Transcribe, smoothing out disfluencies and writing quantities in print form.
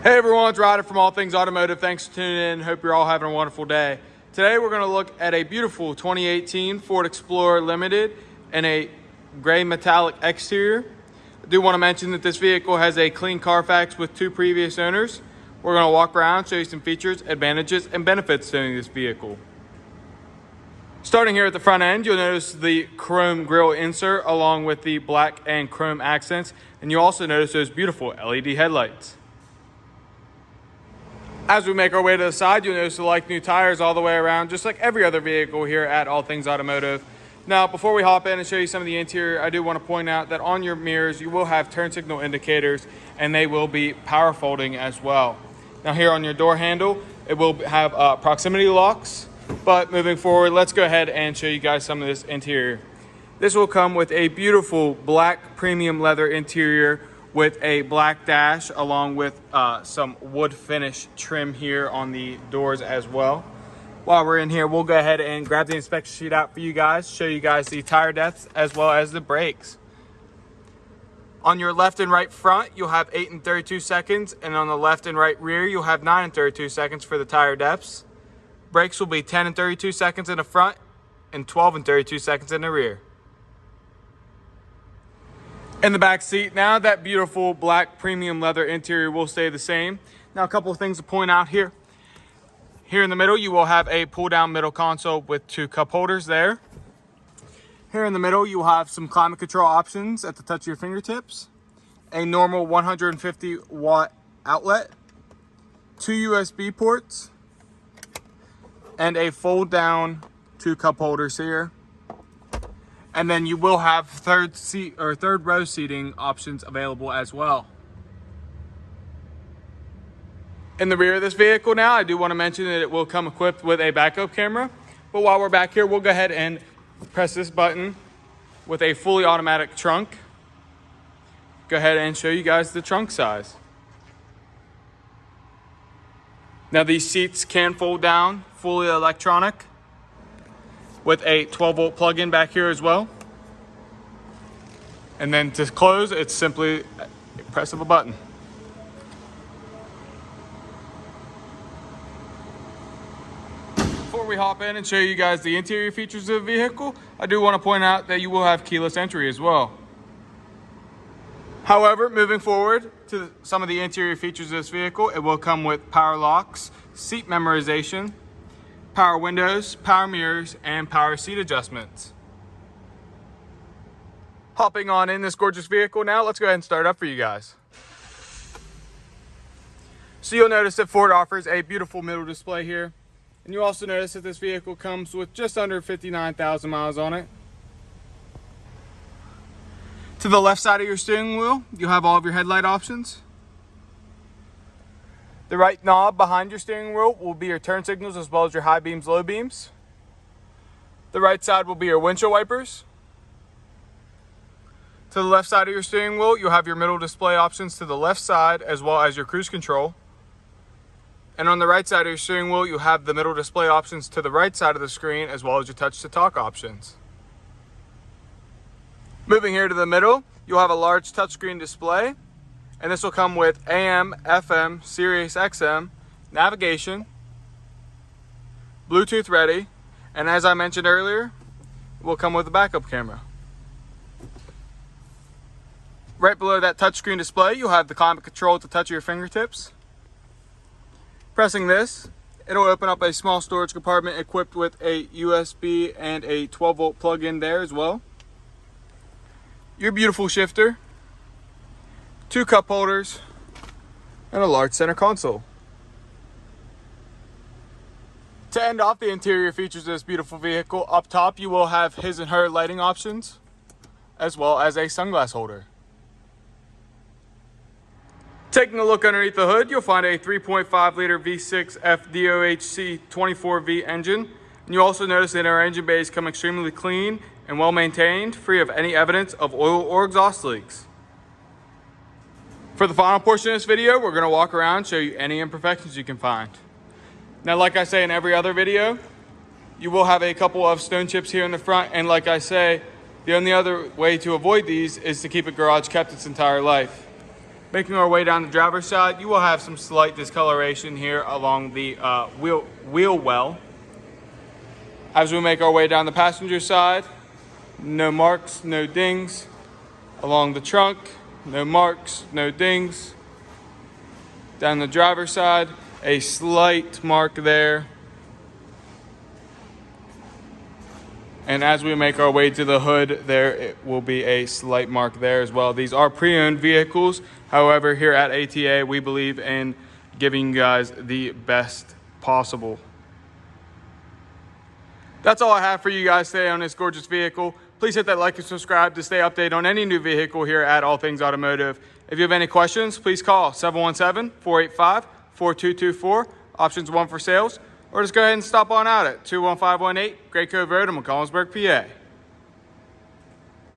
Hey everyone, it's Ryder from All Things Automotive. Thanks for tuning in. Hope you're all having a wonderful day. Today we're going to look at a beautiful 2018 Ford Explorer Limited in a gray metallic exterior. I do want to mention that this vehicle has a clean Carfax with 2 previous owners. We're going to walk around, show you some features, advantages, and benefits to owning this vehicle. Starting here at the front end, you'll notice the chrome grille insert along with the black and chrome accents, and you'll also notice those beautiful LED headlights. As we make our way to the side, you'll notice the like new tires all the way around, just like every other vehicle here at All Things Automotive. Now, before we hop in and show you some of the interior, I do want to point out that on your mirrors, you will have turn signal indicators, and they will be power folding as well. Now here on your door handle, it will have proximity locks, but moving forward, let's go ahead and show you guys some of this interior. This will come with a beautiful black premium leather interior with a black dash along with some wood finish trim here on the doors as well. While we're in here, we'll go ahead and grab the inspection sheet out for you guys, show you guys the tire depths as well as the brakes. On your left and right front, you'll have 8 and 32 seconds, and on the left and right rear, you'll have 9 and 32 seconds for the tire depths. Brakes will be 10 and 32 seconds in the front and 12 and 32 seconds in the rear. In the back seat now, that beautiful black premium leather interior will stay the same. Now, a couple of things to point out here. Here in the middle, you will have a pull-down middle console with 2 cup holders there. Here in the middle, you will have some climate control options at the touch of your fingertips, a normal 150 watt outlet, 2 USB ports, and a fold-down 2 cup holders here. And then you will have third row seating options available as well. In the rear of this vehicle now, I do want to mention that it will come equipped with a backup camera. But while we're back here, we'll go ahead and press this button with a fully automatic trunk. Go ahead and show you guys the trunk size. Now these seats can fold down, fully electronic, with a 12-volt plug-in back here as well. And then to close, it's simply a press of a button. Before we hop in and show you guys the interior features of the vehicle, I do want to point out that you will have keyless entry as well. However, moving forward to some of the interior features of this vehicle, it will come with power locks, seat memorization, power windows, power mirrors, and power seat adjustments. Hopping on in this gorgeous vehicle now, let's go ahead and start up for you guys. So you'll notice that Ford offers a beautiful middle display here. And you also notice that this vehicle comes with just under 59,000 miles on it. To the left side of your steering wheel, you'll have all of your headlight options. The right knob behind your steering wheel will be your turn signals as well as your high beams, low beams. The right side will be your windshield wipers. To the left side of your steering wheel, you'll have your middle display options to the left side as well as your cruise control. And on the right side of your steering wheel, you'll have the middle display options to the right side of the screen as well as your touch to talk options. Moving here to the middle, you'll have a large touchscreen display. And this will come with AM, FM, SiriusXM, navigation, Bluetooth ready, and as I mentioned earlier, it will come with a backup camera. Right below that touchscreen display, you'll have the climate control at the touch of your fingertips. Pressing this, it'll open up a small storage compartment equipped with a USB and a 12-volt plug-in there as well. Your beautiful shifter, 2 cup holders, and a large center console. To end off the interior features of this beautiful vehicle, up top you will have his and her lighting options, as well as a sunglass holder. Taking a look underneath the hood, you'll find a 3.5 liter V6 DOHC 24V engine. And you also notice that our engine bays come extremely clean and well maintained, free of any evidence of oil or exhaust leaks. For the final portion of this video, we're going to walk around and show you any imperfections you can find. Now, like I say in every other video, you will have a couple of stone chips here in the front, and like I say, the only other way to avoid these is to keep a garage kept its entire life. Making our way down the driver's side, you will have some slight discoloration here along the wheel well. As we make our way down the passenger side, no marks, no dings. Along the trunk, no marks, no dings. Down the driver's side, a slight mark there. And as we make our way to the hood, there it will be a slight mark there as well. These are pre-owned vehicles. However, here at ATA, we believe in giving you guys the best possible. That's all I have for you guys today on this gorgeous vehicle. Please hit that like and subscribe to stay updated on any new vehicle here at All Things Automotive. If you have any questions, please call 717-485-4224, options 1 for sales, or just go ahead and stop on out at 21518 Great Cove Road in McCollumsburg, PA.